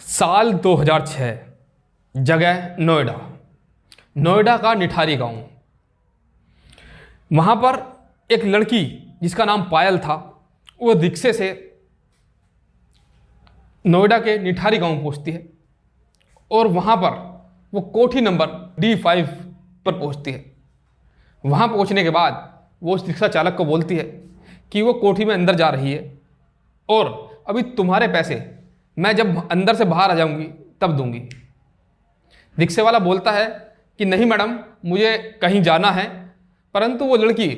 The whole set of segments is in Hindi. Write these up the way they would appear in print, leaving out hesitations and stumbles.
साल 2006, जगह नोएडा। नोएडा का निठारी गांव। वहाँ पर एक लड़की जिसका नाम पायल था, वो रिक्शे से नोएडा के निठारी गांव पहुँचती है और वहाँ पर वो कोठी नंबर D5 पर पहुँचती है। वहाँ पहुँचने के बाद वो उस रिक्शा चालक को बोलती है कि वो कोठी में अंदर जा रही है और अभी तुम्हारे पैसे मैं जब अंदर से बाहर आ जाऊंगी तब दूंगी। रिक्शे वाला बोलता है कि नहीं मैडम, मुझे कहीं जाना है, परंतु वो लड़की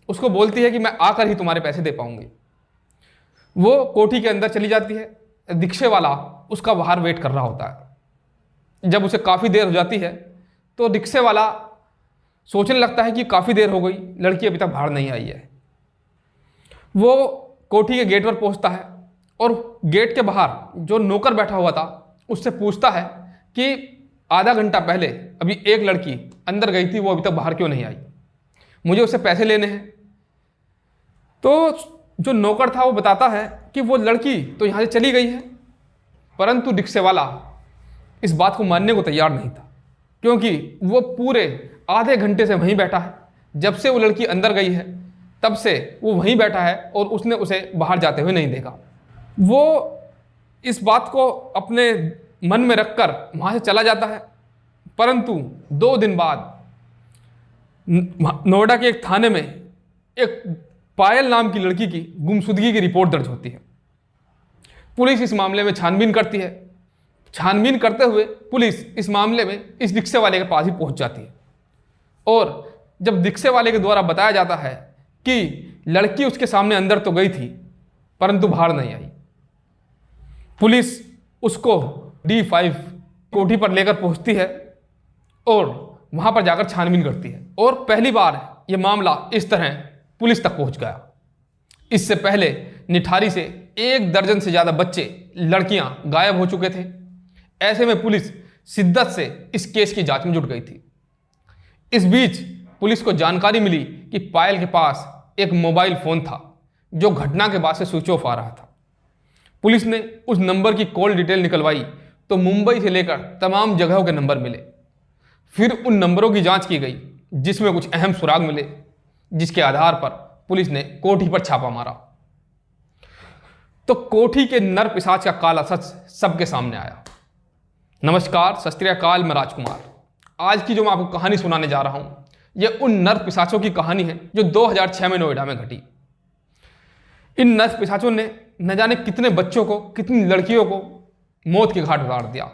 उसको बोलती है कि मैं आकर ही तुम्हारे पैसे दे पाऊंगी। वो कोठी के अंदर चली जाती है। रिक्शे वाला उसका बाहर वेट कर रहा होता है। जब उसे काफ़ी देर हो जाती है तो रिक्शे वाला सोचने लगता है कि काफ़ी देर हो गई, लड़की अभी तक बाहर नहीं आई है। वो कोठी के गेट पर पहुंचता है और गेट के बाहर जो नौकर बैठा हुआ था उससे पूछता है कि आधा घंटा पहले अभी एक लड़की अंदर गई थी, वो अभी तक बाहर क्यों नहीं आई, मुझे उससे पैसे लेने हैं। तो जो नौकर था वो बताता है कि वो लड़की तो यहाँ से चली गई है, परंतु रिक्शे वाला इस बात को मानने को तैयार नहीं था, क्योंकि वो पूरे आधे घंटे से वहीं बैठा है। जब से वो लड़की अंदर गई है तब से वो वहीं बैठा है और उसने उसे बाहर जाते हुए नहीं देखा। वो इस बात को अपने मन में रखकर वहाँ से चला जाता है, परंतु 2 दिन बाद नोएडा के एक थाने में एक पायल नाम की लड़की की गुमशुदगी की रिपोर्ट दर्ज होती है। पुलिस इस मामले में छानबीन करती है। छानबीन करते हुए पुलिस इस मामले में इस रिक्शे वाले के पास ही पहुंच जाती है और जब रिक्शे वाले के द्वारा बताया जाता है कि लड़की उसके सामने अंदर तो गई थी परंतु बाहर नहीं आई, पुलिस उसको D5 कोठी पर लेकर पहुंचती है और वहां पर जाकर छानबीन करती है। और पहली बार यह मामला इस तरह पुलिस तक पहुंच गया। इससे पहले निठारी से 1 दर्जन से ज्यादा बच्चे, लड़कियां गायब हो चुके थे। ऐसे में पुलिस शिद्दत से इस केस की जांच में जुट गई थी। इस बीच पुलिस को जानकारी मिली कि पायल के पास एक मोबाइल फोन था जो घटना के बाद से स्विच ऑफ आ रहा था। पुलिस ने उस नंबर की कॉल डिटेल निकलवाई तो मुंबई से लेकर तमाम जगहों के नंबर मिले। फिर उन नंबरों की जांच की गई जिसमें कुछ अहम सुराग मिले, जिसके आधार पर पुलिस ने कोठी पर छापा मारा। तो कोठी के नर पिशाच का काला सच सबके सामने आया। नमस्कार, सत श्री अकाल, मैं राजकुमार। आज की जो मैं आपको कहानी सुनाने जा रहा हूं, यह उन नर पिशाचों की कहानी है जो 2006 में नोएडा में घटी। इन नर पिशाचों ने न जाने कितने बच्चों को, कितनी लड़कियों को मौत के घाट उतार दिया।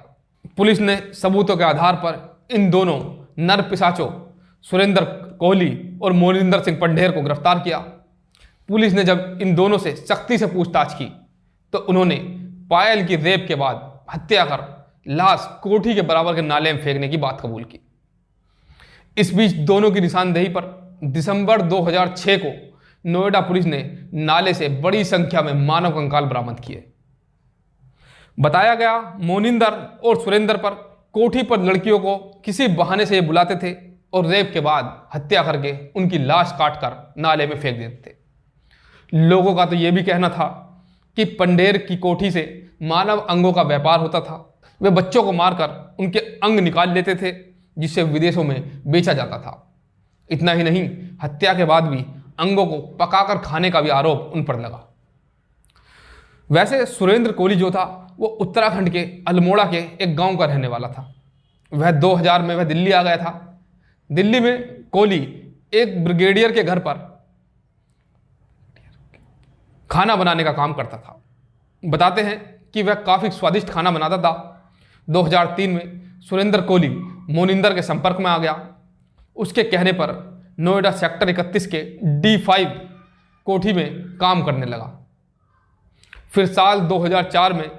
पुलिस ने सबूतों के आधार पर इन दोनों नर पिशाचों सुरेंद्र कोहली और मोनिंदर सिंह पंढेर को गिरफ्तार किया। पुलिस ने जब इन दोनों से सख्ती से पूछताछ की तो उन्होंने पायल की रेप के बाद हत्या कर लाश कोठी के बराबर के नाले में फेंकने की बात कबूल की। इस बीच दोनों की निशानदेही पर दिसंबर 2006 को नोएडा पुलिस ने नाले से बड़ी संख्या में मानव कंकाल बरामद किए। बताया गया मोनिंदर और सुरेंद्र पर कोठी पर लड़कियों को किसी बहाने से ये बुलाते थे और रेप के बाद हत्या करके उनकी लाश काटकर नाले में फेंक देते थे। लोगों का तो ये भी कहना था कि पंढेर की कोठी से मानव अंगों का व्यापार होता था। वे बच्चों को मारकर उनके अंग निकाल लेते थे जिससे विदेशों में बेचा जाता था। इतना ही नहीं, हत्या के बाद भी अंगों को पकाकर खाने का भी आरोप उन पर लगा। वैसे सुरेंद्र कोहली जो था वो उत्तराखंड के अल्मोड़ा के एक गांव का रहने वाला था। वह 2000 में वह दिल्ली आ गया था। दिल्ली में कोहली एक ब्रिगेडियर के घर पर खाना बनाने का काम करता था। बताते हैं कि वह काफ़ी स्वादिष्ट खाना बनाता था। 2003 में सुरेंद्र कोहली मोनिंदर के संपर्क में आ गया। उसके कहने पर नोएडा सेक्टर 31 के D5 कोठी में काम करने लगा। फिर साल 2004 में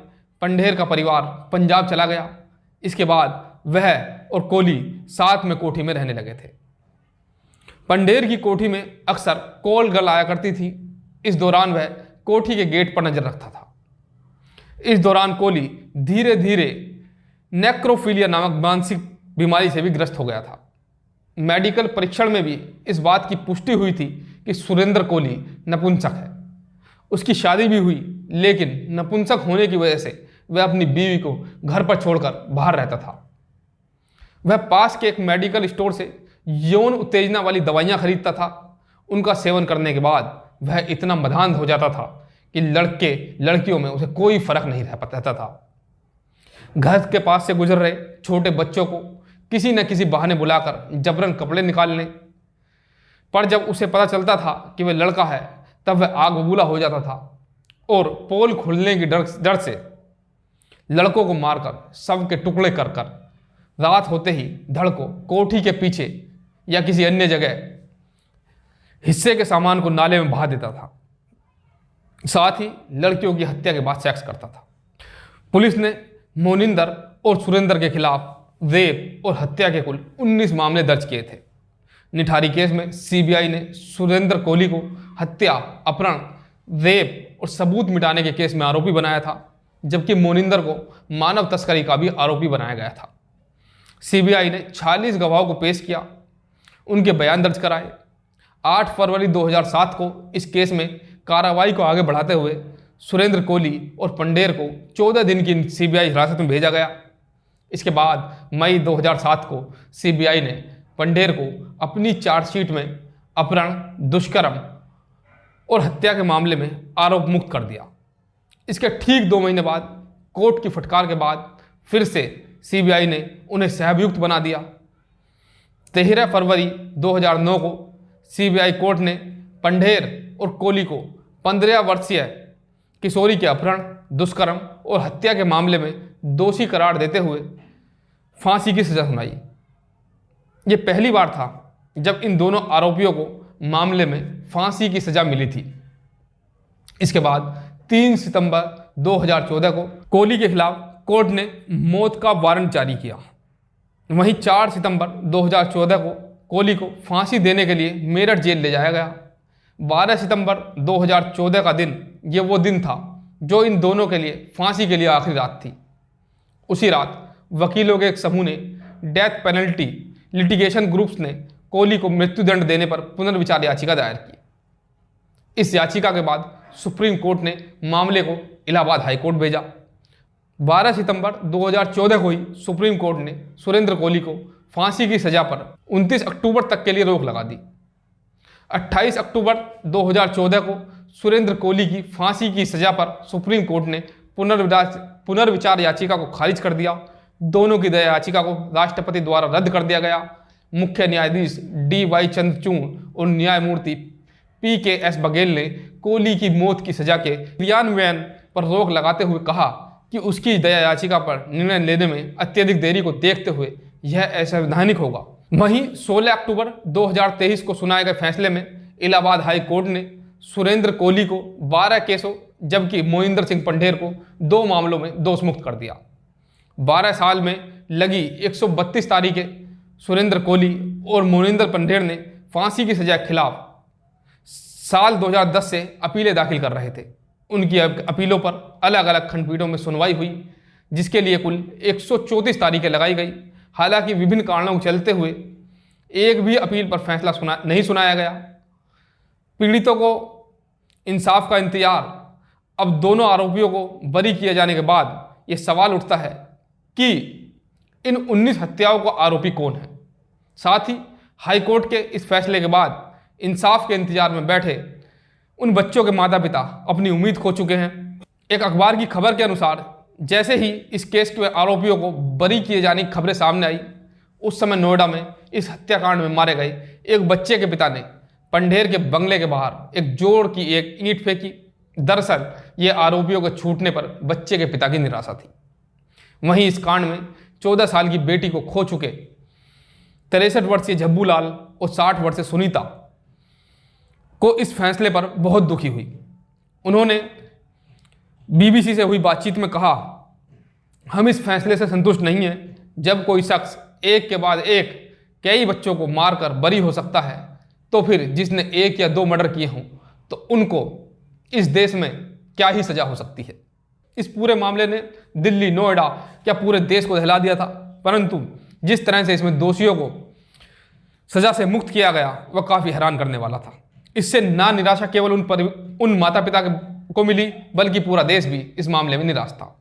पंढेर का परिवार पंजाब चला गया। इसके बाद वह और कोहली साथ में कोठी में रहने लगे थे। पंढेर की कोठी में अक्सर कॉल गर्ल आया करती थी। इस दौरान वह कोठी के गेट पर नजर रखता था। इस दौरान कोहली धीरे धीरे नेक्रोफिलिया नामक मानसिक बीमारी से भी ग्रस्त हो गया था। मेडिकल परीक्षण में भी इस बात की पुष्टि हुई थी कि सुरेंद्र कोहली नपुंसक है। उसकी शादी भी हुई, लेकिन नपुंसक होने की वजह से वह अपनी बीवी को घर पर छोड़कर बाहर रहता था। वह पास के एक मेडिकल स्टोर से यौन उत्तेजना वाली दवाइयां खरीदता था। उनका सेवन करने के बाद वह इतना मधांध हो जाता था कि लड़के लड़कियों में उसे कोई फर्क नहीं रह पाता था। घर के पास से गुजर रहे छोटे बच्चों को किसी न किसी बहाने बुलाकर जबरन कपड़े निकालने पर जब उसे पता चलता था कि वह लड़का है, तब वह आग बबूला हो जाता था और पोल खुलने की डर से लड़कों को मारकर सब के टुकड़े कर कर रात होते ही धड़ को कोठी के पीछे या किसी अन्य जगह हिस्से के सामान को नाले में बहा देता था। साथ ही लड़कियों की हत्या के बाद सेक्स करता था। पुलिस ने मोनिंदर और सुरेंद्र के खिलाफ रेप और हत्या के कुल 19 मामले दर्ज किए थे। निठारी केस में सीबीआई ने सुरेंद्र कोहली को हत्या, अपहरण, रेप और सबूत मिटाने के केस में आरोपी बनाया था, जबकि मोनिंदर को मानव तस्करी का भी आरोपी बनाया गया था। सीबीआई ने 46 गवाहों को पेश किया, उनके बयान दर्ज कराए। 8 फरवरी 2007 को इस केस में कार्रवाई को आगे बढ़ाते हुए सुरेंद्र कोहली और पंडेर को 14 दिन की सीबीआई हिरासत में भेजा गया। इसके बाद मई 2007 को सीबीआई ने पंडेर को अपनी चार्जशीट में अपहरण, दुष्कर्म और हत्या के मामले में आरोप मुक्त कर दिया। इसके ठीक 2 महीने बाद कोर्ट की फटकार के बाद फिर से सीबीआई ने उन्हें सहअभियुक्त बना दिया। 13 फरवरी 2009 को सीबीआई कोर्ट ने पंडेर और कोहली को 15 वर्षीय किशोरी के अपहरण, दुष्कर्म और हत्या के मामले में दोषी करार देते हुए फांसी की सजा सुनाई। ये पहली बार था जब इन दोनों आरोपियों को मामले में फांसी की सजा मिली थी। इसके बाद 3 सितंबर 2014 को कोहली के खिलाफ कोर्ट ने मौत का वारंट जारी किया। वहीं 4 सितंबर 2014 को कोहली को फांसी देने के लिए मेरठ जेल ले जाया गया। 12 सितंबर 2014 का दिन ये वो दिन था जो इन दोनों के लिए फांसी के लिए आखिरी रात थी। उसी रात वकीलों के एक समूह ने डेथ पेनल्टी लिटिगेशन ग्रुप्स ने कोहली को मृत्युदंड देने पर पुनर्विचार याचिका दायर की। इस याचिका के बाद सुप्रीम कोर्ट ने मामले को इलाहाबाद हाई कोर्ट भेजा। 12 सितंबर 2014 को ही सुप्रीम कोर्ट ने सुरेंद्र कोहली को फांसी की सजा पर 29 अक्टूबर तक के लिए रोक लगा दी। 28 अक्टूबर 2014 को सुरेंद्र कोहली की फांसी की सजा पर सुप्रीम कोर्ट ने पुनर्विचार याचिका को खारिज कर दिया। दोनों की दया याचिका को राष्ट्रपति द्वारा रद्द कर दिया गया। मुख्य न्यायाधीश DY चंद्रचूड़ और न्यायमूर्ति PKS बघेल ने कोहली की मौत की सजा के क्रियान्वयन पर रोक लगाते हुए कहा कि उसकी दया याचिका पर निर्णय लेने में अत्यधिक देरी को देखते हुए यह असंवैधानिक होगा। वहीं 16 अक्टूबर 2023 को सुनाए गए फैसले में इलाहाबाद हाई कोर्ट ने सुरेंद्र कोहली को 12 केसों जबकि मोनिंदर सिंह पंडेर को 2 मामलों में दोषमुक्त कर दिया। 12 साल में लगी 132 तारीखें सुरेंद्र कोहली और मोनिंदर पंडेर ने फांसी की सजा के खिलाफ साल 2010 से अपीलें दाखिल कर रहे थे। उनकी अपीलों पर अलग अलग खंडपीठों में सुनवाई हुई, जिसके लिए कुल 134 तारीखें लगाई गई। हालांकि विभिन्न कारणों के चलते हुए एक भी अपील पर फैसला नहीं सुनाया गया। पीड़ितों को इंसाफ का इंतजार। अब दोनों आरोपियों को बरी किए जाने के बाद ये सवाल उठता है कि इन 19 हत्याओं का आरोपी कौन है। साथ ही हाईकोर्ट के इस फैसले के बाद इंसाफ के इंतजार में बैठे उन बच्चों के माता पिता अपनी उम्मीद खो चुके हैं। एक अखबार की खबर के अनुसार जैसे ही इस केस के आरोपियों को बरी किए जाने की खबरें सामने आई, उस समय नोएडा में इस हत्याकांड में मारे गए एक बच्चे के पिता ने पंडेर के बंगले के बाहर एक जोड़ की एक ईंट फेंकी। दरअसल ये आरोपियों के छूटने पर बच्चे के पिता की निराशा थी। वहीं इस कांड में 14 साल की बेटी को खो चुके 63 वर्षीय झब्बूलाल और 60 वर्षीय सुनीता को इस फैसले पर बहुत दुखी हुई। उन्होंने BBC से हुई बातचीत में कहा, हम इस फैसले से संतुष्ट नहीं हैं। जब कोई शख्स एक के बाद एक कई बच्चों को मारकर बरी हो सकता है, तो फिर जिसने 1 या 2 मर्डर किए हों तो उनको इस देश में क्या ही सजा हो सकती है। इस पूरे मामले ने दिल्ली, नोएडा क्या पूरे देश को दहला दिया था। परंतु जिस तरह से इसमें दोषियों को सजा से मुक्त किया गया वह काफ़ी हैरान करने वाला था। इससे ना निराशा केवल उन माता पिता को मिली, बल्कि पूरा देश भी इस मामले में निराश था।